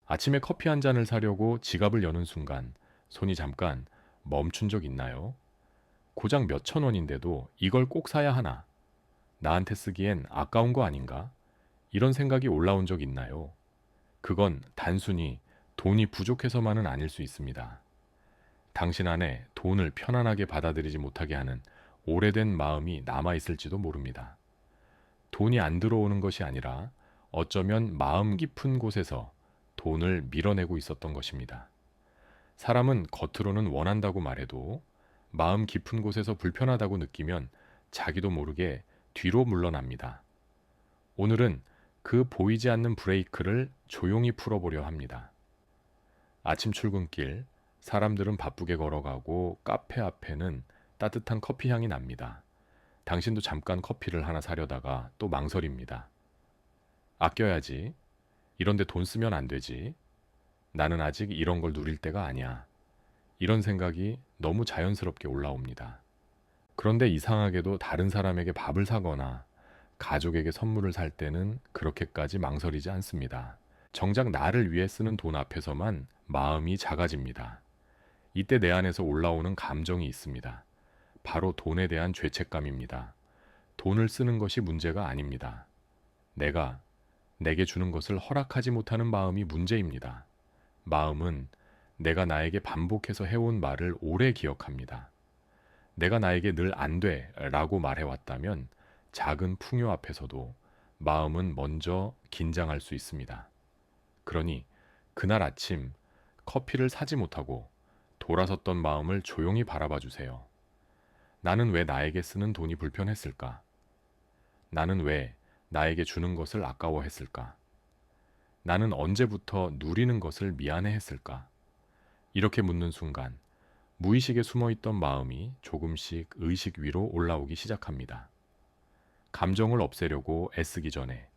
아침에 커피 한 잔을 사려고 지갑을 여는 순간 손이 잠깐 멈춘 적 있나요? 고작 몇천 원인데도 이걸 꼭 사야 하나? 나한테 쓰기엔 아까운 거 아닌가? 이런 생각이 올라온 적 있나요? 그건 단순히 돈이 부족해서만은 아닐 수 있습니다. 당신 안에 돈을 편안하게 받아들이지 못하게 하는 오래된 마음이 남아있을지도 모릅니다. 돈이 안 들어오는 것이 아니라 어쩌면 마음 깊은 곳에서 돈을 밀어내고 있었던 것입니다. 사람은 겉으로는 원한다고 말해도 마음 깊은 곳에서 불편하다고 느끼면 자기도 모르게 뒤로 물러납니다. 오늘은 그 보이지 않는 브레이크를 조용히 풀어보려 합니다. 아침 출근길, 사람들은 바쁘게 걸어가고 카페 앞에는 따뜻한 커피 향이 납니다. 당신도 잠깐 커피를 하나 사려다가 또 망설입니다. 아껴야지. 이런데 돈 쓰면 안 되지. 나는 아직 이런 걸 누릴 때가 아니야. 이런 생각이 너무 자연스럽게 올라옵니다. 그런데 이상하게도 다른 사람에게 밥을 사거나 가족에게 선물을 살 때는 그렇게까지 망설이지 않습니다. 정작 나를 위해 쓰는 돈 앞에서만 마음이 작아집니다. 이때 내 안에서 올라오는 감정이 있습니다. 바로 돈에 대한 죄책감입니다. 돈을 쓰는 것이 문제가 아닙니다. 내게 주는 것을 허락하지 못하는 마음이 문제입니다. 마음은 내가 나에게 반복해서 해온 말을 오래 기억합니다. 내가 나에게 늘 안 돼 라고 말해왔다면 작은 풍요 앞에서도 마음은 먼저 긴장할 수 있습니다. 그러니 그날 아침 커피를 사지 못하고 돌아섰던 마음을 조용히 바라봐 주세요. 나는 왜 나에게 쓰는 돈이 불편했을까? 나는 왜 나에게 주는 것을 아까워했을까? 나는 언제부터 누리는 것을 미안해했을까? 이렇게 묻는 순간 무의식에 숨어있던 마음이 조금씩 의식 위로 올라오기 시작합니다. 감정을 없애려고 애쓰기 전에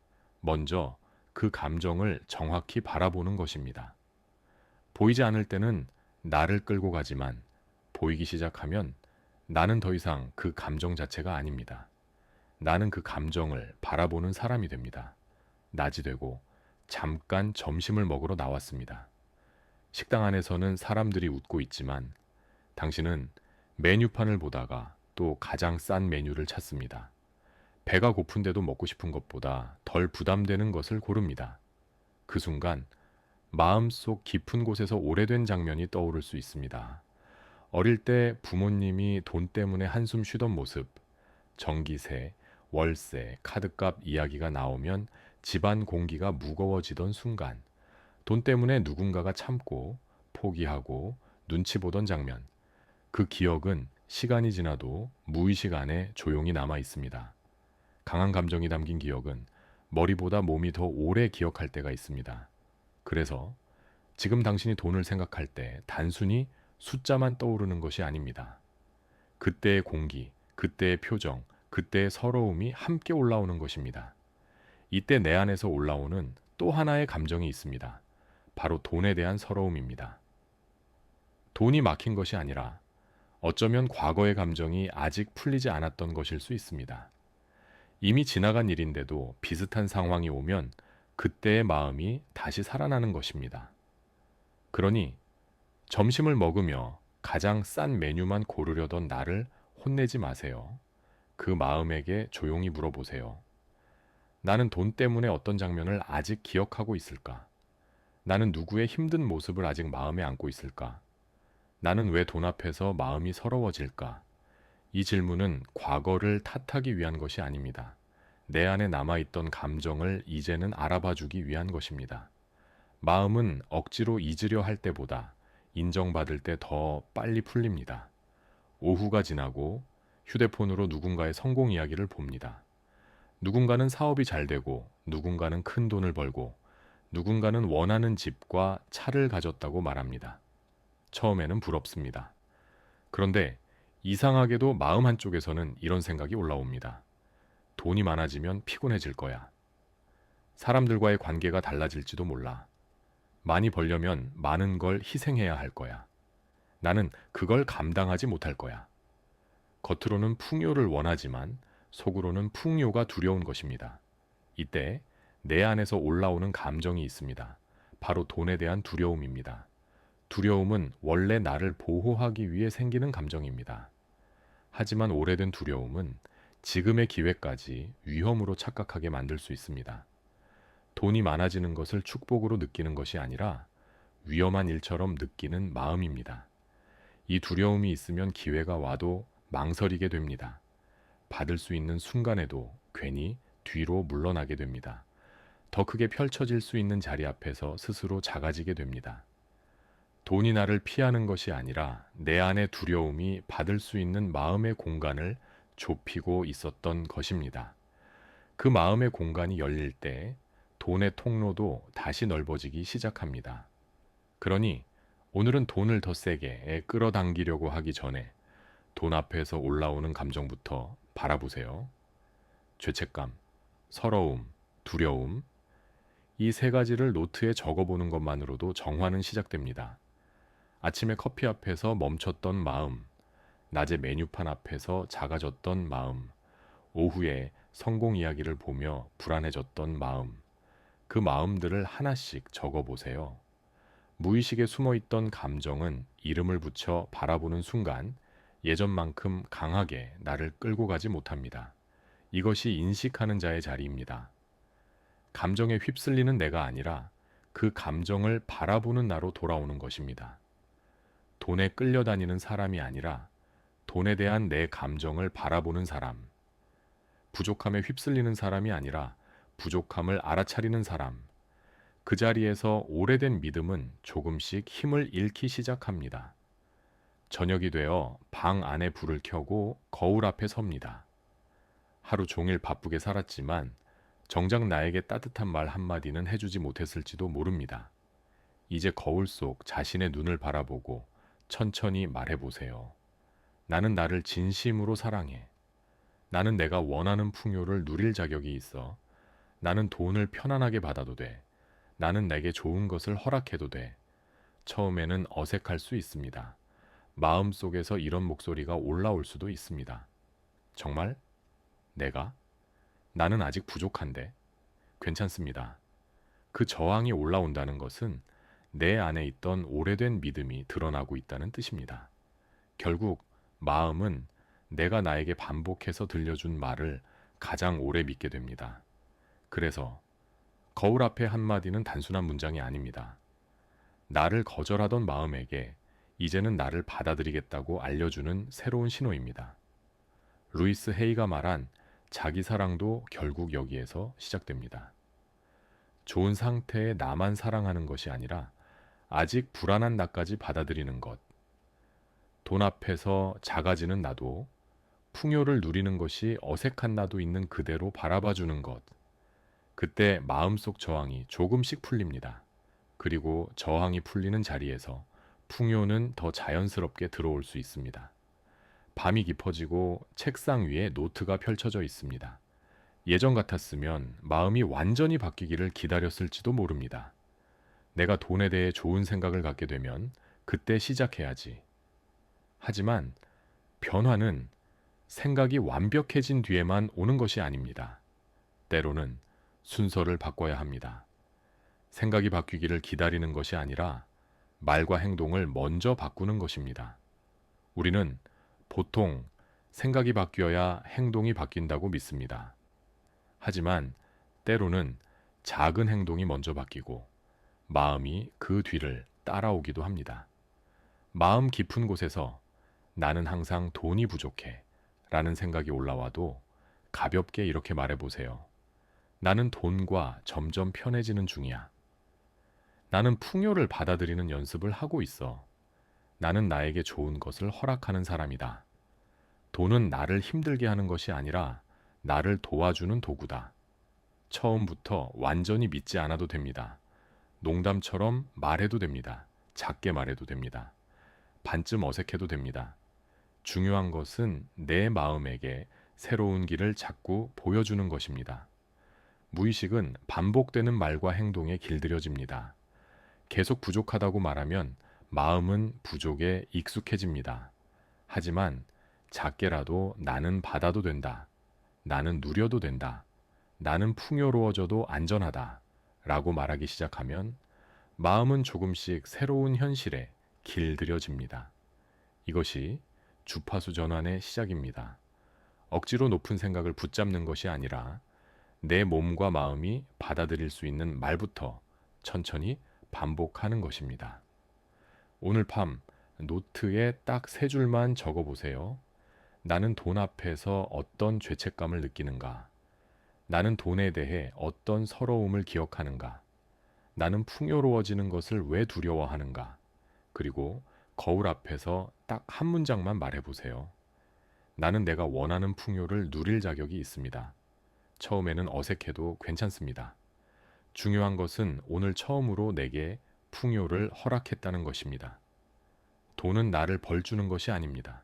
먼저 그 감정을 정확히 바라보는 것입니다. 보이지 않을 때는 나를 끌고 가지만 보이기 시작하면 나는 더 이상 그 감정 자체가 아닙니다. 나는 그 감정을 바라보는 사람이 됩니다. 낮이 되고 잠깐 점심을 먹으러 나왔습니다. 식당 안에서는 사람들이 웃고 있지만 당신은 메뉴판을 보다가 또 가장 싼 메뉴를 찾습니다. 배가 고픈데도 먹고 싶은 것보다 덜 부담되는 것을 고릅니다. 그 순간 마음속 깊은 곳에서 오래된 장면이 떠오를 수 있습니다. 어릴 때 부모님이 돈 때문에 한숨 쉬던 모습, 전기세, 월세, 카드값 이야기가 나오면 집안 공기가 무거워지던 순간, 돈 때문에 누군가가 참고 포기하고 눈치 보던 장면, 그 기억은 시간이 지나도 무의식 안에 조용히 남아 있습니다. 강한 감정이 담긴 기억은 머리보다 몸이 더 오래 기억할 때가 있습니다. 그래서 지금 당신이 돈을 생각할 때 단순히 숫자만 떠오르는 것이 아닙니다. 그때의 공기, 그때의 표정, 그때의 서러움이 함께 올라오는 것입니다. 이때 내 안에서 올라오는 또 하나의 감정이 있습니다. 바로 돈에 대한 서러움입니다. 돈이 막힌 것이 아니라 어쩌면 과거의 감정이 아직 풀리지 않았던 것일 수 있습니다. 이미 지나간 일인데도 비슷한 상황이 오면 그때의 마음이 다시 살아나는 것입니다. 그러니 점심을 먹으며 가장 싼 메뉴만 고르려던 나를 혼내지 마세요. 그 마음에게 조용히 물어보세요. 나는 돈 때문에 어떤 장면을 아직 기억하고 있을까? 나는 누구의 힘든 모습을 아직 마음에 안고 있을까? 나는 왜 돈 앞에서 마음이 서러워질까? 이 질문은 과거를 탓하기 위한 것이 아닙니다. 내 안에 남아있던 감정을 이제는 알아봐 주기 위한 것입니다. 마음은 억지로 잊으려 할 때보다 인정받을 때 더 빨리 풀립니다. 오후가 지나고 휴대폰으로 누군가의 성공 이야기를 봅니다. 누군가는 사업이 잘 되고, 누군가는 큰 돈을 벌고, 누군가는 원하는 집과 차를 가졌다고 말합니다. 처음에는 부럽습니다. 그런데 이상하게도 마음 한쪽에서는 이런 생각이 올라옵니다. 돈이 많아지면 피곤해질 거야. 사람들과의 관계가 달라질지도 몰라. 많이 벌려면 많은 걸 희생해야 할 거야. 나는 그걸 감당하지 못할 거야. 겉으로는 풍요를 원하지만 속으로는 풍요가 두려운 것입니다. 이때 내 안에서 올라오는 감정이 있습니다. 바로 돈에 대한 두려움입니다. 두려움은 원래 나를 보호하기 위해 생기는 감정입니다. 하지만 오래된 두려움은 지금의 기회까지 위험으로 착각하게 만들 수 있습니다. 돈이 많아지는 것을 축복으로 느끼는 것이 아니라 위험한 일처럼 느끼는 마음입니다. 이 두려움이 있으면 기회가 와도 망설이게 됩니다. 받을 수 있는 순간에도 괜히 뒤로 물러나게 됩니다. 더 크게 펼쳐질 수 있는 자리 앞에서 스스로 작아지게 됩니다. 돈이 나를 피하는 것이 아니라 내 안의 두려움이 받을 수 있는 마음의 공간을 좁히고 있었던 것입니다. 그 마음의 공간이 열릴 때 돈의 통로도 다시 넓어지기 시작합니다. 그러니 오늘은 돈을 더 세게 끌어당기려고 하기 전에 돈 앞에서 올라오는 감정부터 바라보세요. 죄책감, 서러움, 두려움, 이 세 가지를 노트에 적어보는 것만으로도 정화는 시작됩니다. 아침에 커피 앞에서 멈췄던 마음, 낮에 메뉴판 앞에서 작아졌던 마음, 오후에 성공 이야기를 보며 불안해졌던 마음, 그 마음들을 하나씩 적어보세요. 무의식에 숨어있던 감정은 이름을 붙여 바라보는 순간 예전만큼 강하게 나를 끌고 가지 못합니다. 이것이 인식하는 자의 자리입니다. 감정에 휩쓸리는 내가 아니라 그 감정을 바라보는 나로 돌아오는 것입니다. 돈에 끌려다니는 사람이 아니라 돈에 대한 내 감정을 바라보는 사람. 부족함에 휩쓸리는 사람이 아니라 부족함을 알아차리는 사람. 그 자리에서 오래된 믿음은 조금씩 힘을 잃기 시작합니다. 저녁이 되어 방 안에 불을 켜고 거울 앞에 섭니다. 하루 종일 바쁘게 살았지만 정작 나에게 따뜻한 말 한마디는 해주지 못했을지도 모릅니다. 이제 거울 속 자신의 눈을 바라보고 천천히 말해보세요. 나는 나를 진심으로 사랑해. 나는 내가 원하는 풍요를 누릴 자격이 있어. 나는 돈을 편안하게 받아도 돼. 나는 내게 좋은 것을 허락해도 돼. 처음에는 어색할 수 있습니다. 마음속에서 이런 목소리가 올라올 수도 있습니다. 정말? 내가? 나는 아직 부족한데? 괜찮습니다. 그 저항이 올라온다는 것은 내 안에 있던 오래된 믿음이 드러나고 있다는 뜻입니다. 결국 마음은 내가 나에게 반복해서 들려준 말을 가장 오래 믿게 됩니다. 그래서 거울 앞의 한마디는 단순한 문장이 아닙니다. 나를 거절하던 마음에게 이제는 나를 받아들이겠다고 알려주는 새로운 신호입니다. 루이스 헤이가 말한 자기 사랑도 결국 여기에서 시작됩니다. 좋은 상태의 나만 사랑하는 것이 아니라 아직 불안한 나까지 받아들이는 것. 돈 앞에서 작아지는 나도, 풍요를 누리는 것이 어색한 나도 있는 그대로 바라봐주는 것. 그때 마음속 저항이 조금씩 풀립니다. 그리고 저항이 풀리는 자리에서 풍요는 더 자연스럽게 들어올 수 있습니다. 밤이 깊어지고 책상 위에 노트가 펼쳐져 있습니다. 예전 같았으면 마음이 완전히 바뀌기를 기다렸을지도 모릅니다. 내가 돈에 대해 좋은 생각을 갖게 되면 그때 시작해야지. 하지만 변화는 생각이 완벽해진 뒤에만 오는 것이 아닙니다. 때로는 순서를 바꿔야 합니다. 생각이 바뀌기를 기다리는 것이 아니라 말과 행동을 먼저 바꾸는 것입니다. 우리는 보통 생각이 바뀌어야 행동이 바뀐다고 믿습니다. 하지만 때로는 작은 행동이 먼저 바뀌고 마음이 그 뒤를 따라오기도 합니다. 마음 깊은 곳에서 나는 항상 돈이 부족해 라는 생각이 올라와도 가볍게 이렇게 말해보세요. 나는 돈과 점점 편해지는 중이야. 나는 풍요를 받아들이는 연습을 하고 있어. 나는 나에게 좋은 것을 허락하는 사람이다. 돈은 나를 힘들게 하는 것이 아니라 나를 도와주는 도구다. 처음부터 완전히 믿지 않아도 됩니다. 농담처럼 말해도 됩니다. 작게 말해도 됩니다. 반쯤 어색해도 됩니다. 중요한 것은 내 마음에게 새로운 길을 자꾸 보여주는 것입니다. 무의식은 반복되는 말과 행동에 길들여집니다. 계속 부족하다고 말하면 마음은 부족에 익숙해집니다. 하지만 작게라도 나는 받아도 된다. 나는 누려도 된다. 나는 풍요로워져도 안전하다. 라고 말하기 시작하면 마음은 조금씩 새로운 현실에 길들여집니다. 이것이 주파수 전환의 시작입니다. 억지로 높은 생각을 붙잡는 것이 아니라 내 몸과 마음이 받아들일 수 있는 말부터 천천히 반복하는 것입니다. 오늘 밤 노트에 딱 세 줄만 적어 보세요. 나는 돈 앞에서 어떤 죄책감을 느끼는가? 나는 돈에 대해 어떤 서러움을 기억하는가? 나는 풍요로워지는 것을 왜 두려워하는가? 그리고 거울 앞에서 딱 한 문장만 말해 보세요. 나는 내가 원하는 풍요를 누릴 자격이 있습니다. 처음에는 어색해도 괜찮습니다. 중요한 것은 오늘 처음으로 내게 풍요를 허락했다는 것입니다. 돈은 나를 벌주는 것이 아닙니다.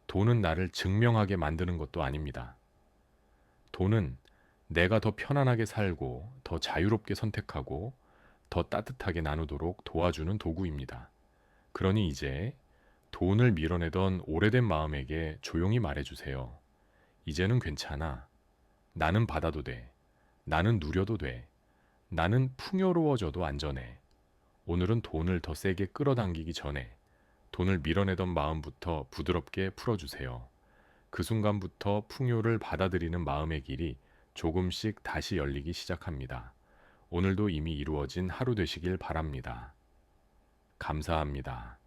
돈은 나를 증명하게 만드는 것도 아닙니다. 돈은 내가 더 편안하게 살고 더 자유롭게 선택하고 더 따뜻하게 나누도록 도와주는 도구입니다. 그러니 이제 돈을 밀어내던 오래된 마음에게 조용히 말해주세요. 이제는 괜찮아. 나는 받아도 돼. 나는 누려도 돼. 나는 풍요로워져도 안전해. 오늘은 돈을 더 세게 끌어당기기 전에 돈을 밀어내던 마음부터 부드럽게 풀어주세요. 그 순간부터 풍요를 받아들이는 마음의 길이 조금씩 다시 열리기 시작합니다. 오늘도 이미 이루어진 하루 되시길 바랍니다. 감사합니다.